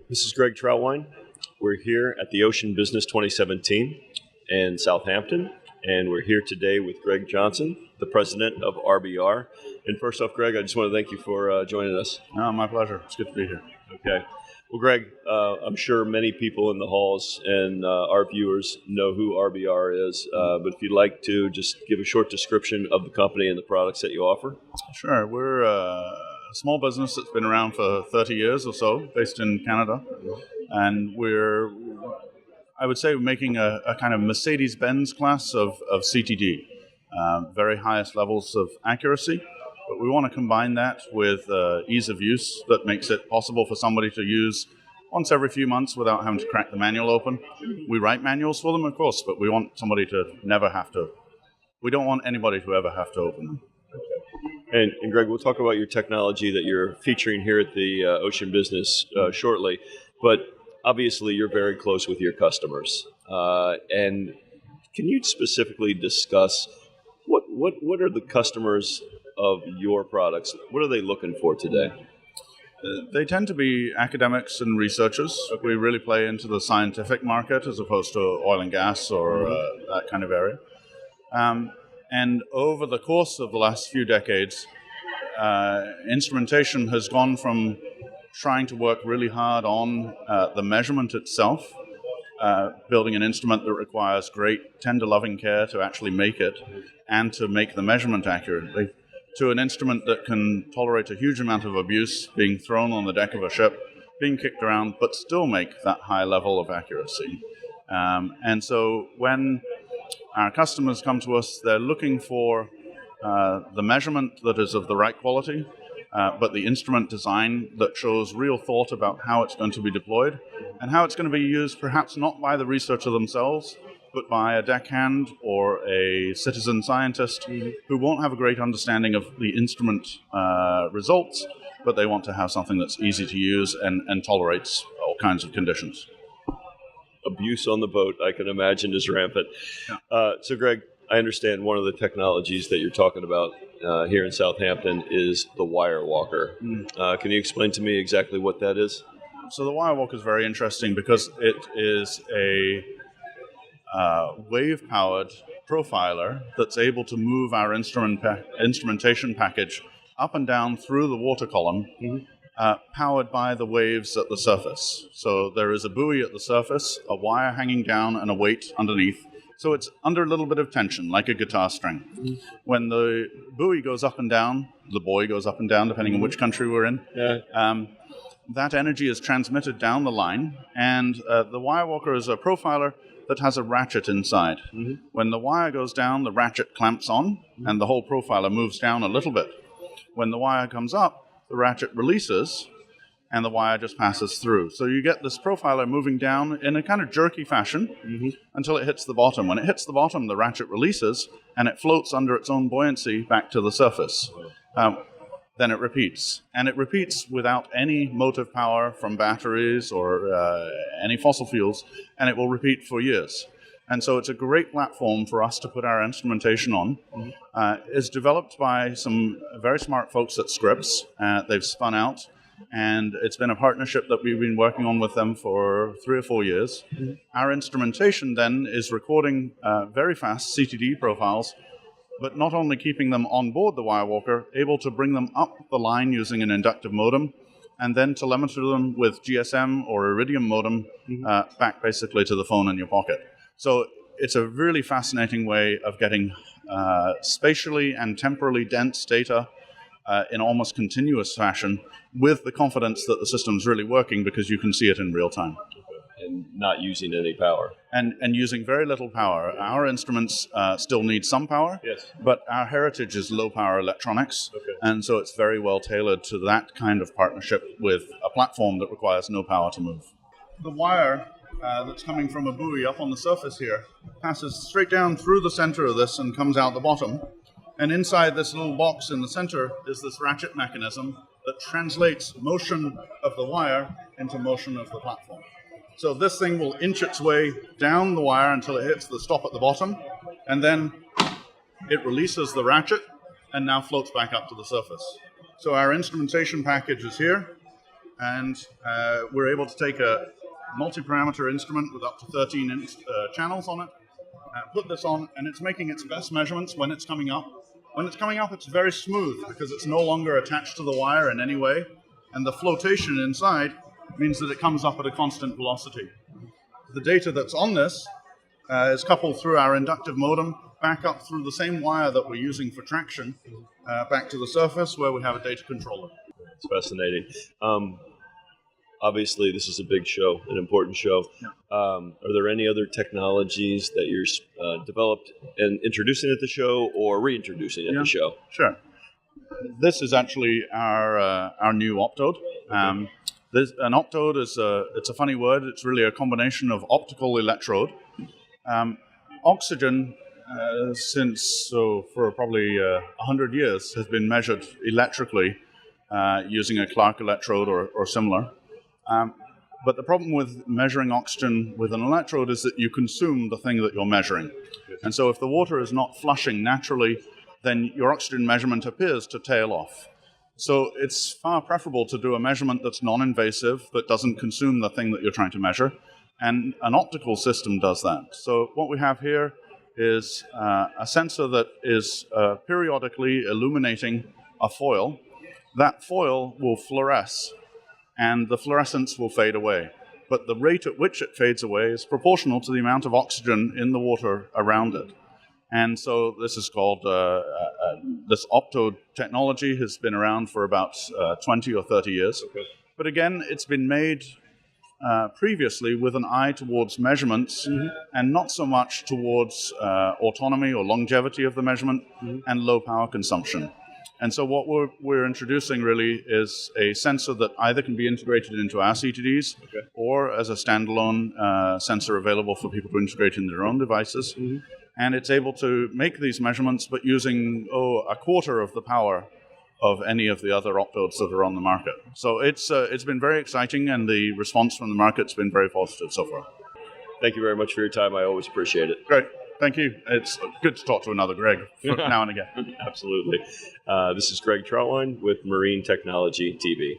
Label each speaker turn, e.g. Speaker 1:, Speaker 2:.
Speaker 1: This is Greg Troutwine. We're here at the Ocean Business 2017 in Southampton, and we're here today with Greg Johnson, the president of RBR. And first off, Greg, I just want to thank you for joining us.
Speaker 2: Oh, my pleasure. It's good to be here.
Speaker 1: Okay. Well, Greg, I'm sure many people in the halls and our viewers know who RBR is, but if you'd like to just give a short description of the company and the products that you offer.
Speaker 2: Sure. We're a small business that's been around for 30 years or so, based in Canada. And we're, I would say, making a kind of Mercedes-Benz class of CTD, very highest levels of accuracy. But we want to combine that with ease of use that makes it possible for somebody to use once every few months without having to crack the manual open. We write manuals for them, of course, but we want somebody to never have to. We don't want anybody to ever have to open them.
Speaker 1: And Greg, we'll talk about your technology that you're featuring here at the Ocean Business shortly. But obviously, you're very close with your customers. And can you specifically discuss what are the customers of your products? What are they looking for today?
Speaker 2: They tend to be academics and researchers. Okay. We really play into the scientific market as opposed to oil and gas or that kind of area. And over the course of the last few decades, instrumentation has gone from trying to work really hard on the measurement itself, building an instrument that requires great, tender, loving care to actually make it and to make the measurement accurately, to an instrument that can tolerate a huge amount of abuse, being thrown on the deck of a ship, being kicked around, but still make that high level of accuracy. And so when our customers come to us, they're looking for the measurement that is of the right quality, but the instrument design that shows real thought about how it's going to be deployed and how it's going to be used, perhaps not by the researcher themselves, but by a deckhand or a citizen scientist who won't have a great understanding of the instrument results, but they want to have something that's easy to use and tolerates all kinds of conditions.
Speaker 1: Abuse on the boat, I can imagine, is rampant. Yeah. So, Greg, I understand one of the technologies that you're talking about here in Southampton is the wire walker. Can you explain to me exactly what that is?
Speaker 2: So the wire walker is very interesting because it is a wave-powered profiler that's able to move our instrumentation package up and down through the water column, powered by the waves at the surface. So there is a buoy at the surface, a wire hanging down, and a weight underneath. So it's under a little bit of tension, like a guitar string. When the buoy goes up and down, the buoy goes up and down, depending on which country we're in, that energy is transmitted down the line, and the wire walker is a profiler that has a ratchet inside. When the wire goes down, the ratchet clamps on, and the whole profiler moves down a little bit. When the wire comes up, the ratchet releases, and the wire just passes through. So you get this profiler moving down in a kind of jerky fashion until it hits the bottom. When it hits the bottom, the ratchet releases, and it floats under its own buoyancy back to the surface. Then it repeats. And it repeats without any motive power from batteries or any fossil fuels, and it will repeat for years. And so it's a great platform for us to put our instrumentation on. It's developed by some very smart folks at Scripps. They've spun out, and it's been a partnership that we've been working on with them for 3 or 4 years. Our instrumentation then is recording very fast CTD profiles, but not only keeping them on board the wire walker, able to bring them up the line using an inductive modem, and then telemetry them with GSM or Iridium modem back basically to the phone in your pocket. So it's a really fascinating way of getting spatially and temporally dense data in almost continuous fashion with the confidence that the system's really working because you can see it in real time.
Speaker 1: And not using any power.
Speaker 2: And using very little power. Our instruments still need some power, but our heritage is low-power electronics, and so it's very well tailored to that kind of partnership with a platform that requires no power to move. The wire that's coming from a buoy up on the surface here passes straight down through the center of this and comes out the bottom. And inside this little box in the center is this ratchet mechanism that translates motion of the wire into motion of the platform. So this thing will inch its way down the wire until it hits the stop at the bottom, and then it releases the ratchet and now floats back up to the surface. So our instrumentation package is here. and we're able to take a multi-parameter instrument with up to 13 channels on it, put this on, and it's making its best measurements when it's coming up. When it's coming up, it's very smooth because it's no longer attached to the wire in any way, and the flotation inside means that it comes up at a constant velocity. The data that's on this is coupled through our inductive modem back up through the same wire that we're using for traction back to the surface where we have a data controller.
Speaker 1: It's fascinating. Obviously, this is a big show, an important show.
Speaker 2: Yeah.
Speaker 1: Are there any other technologies that you're developed and introducing at the show or reintroducing at the show?
Speaker 2: Sure. This is actually our new optode. An optode it's a funny word. It's really a combination of optical electrode. Oxygen, for probably 100 years, has been measured electrically using a Clark electrode or similar. But the problem with measuring oxygen with an electrode is that you consume the thing that you're measuring. And so if the water is not flushing naturally, then your oxygen measurement appears to tail off. So it's far preferable to do a measurement that's non-invasive, that doesn't consume the thing that you're trying to measure. And an optical system does that. So what we have here is a sensor that is periodically illuminating a foil. That foil will fluoresce, and the fluorescence will fade away. But the rate at which it fades away is proportional to the amount of oxygen in the water around it. And so this is called, this optode technology has been around for about 20 or 30 years. Okay. But again, it's been made previously with an eye towards measurements and not so much towards autonomy or longevity of the measurement and low power consumption. And so what we're introducing really is a sensor that either can be integrated into our CTDs or as a standalone sensor available for people to integrate in their own devices. And it's able to make these measurements, but using a quarter of the power of any of the other optodes that are on the market. So it's been very exciting, and the response from the market's been very positive so far.
Speaker 1: Thank you very much for your time. I always appreciate it.
Speaker 2: Great. Thank you. It's good to talk to another Greg now and again.
Speaker 1: Absolutely. This is Greg Trautwein with Marine Technology TV.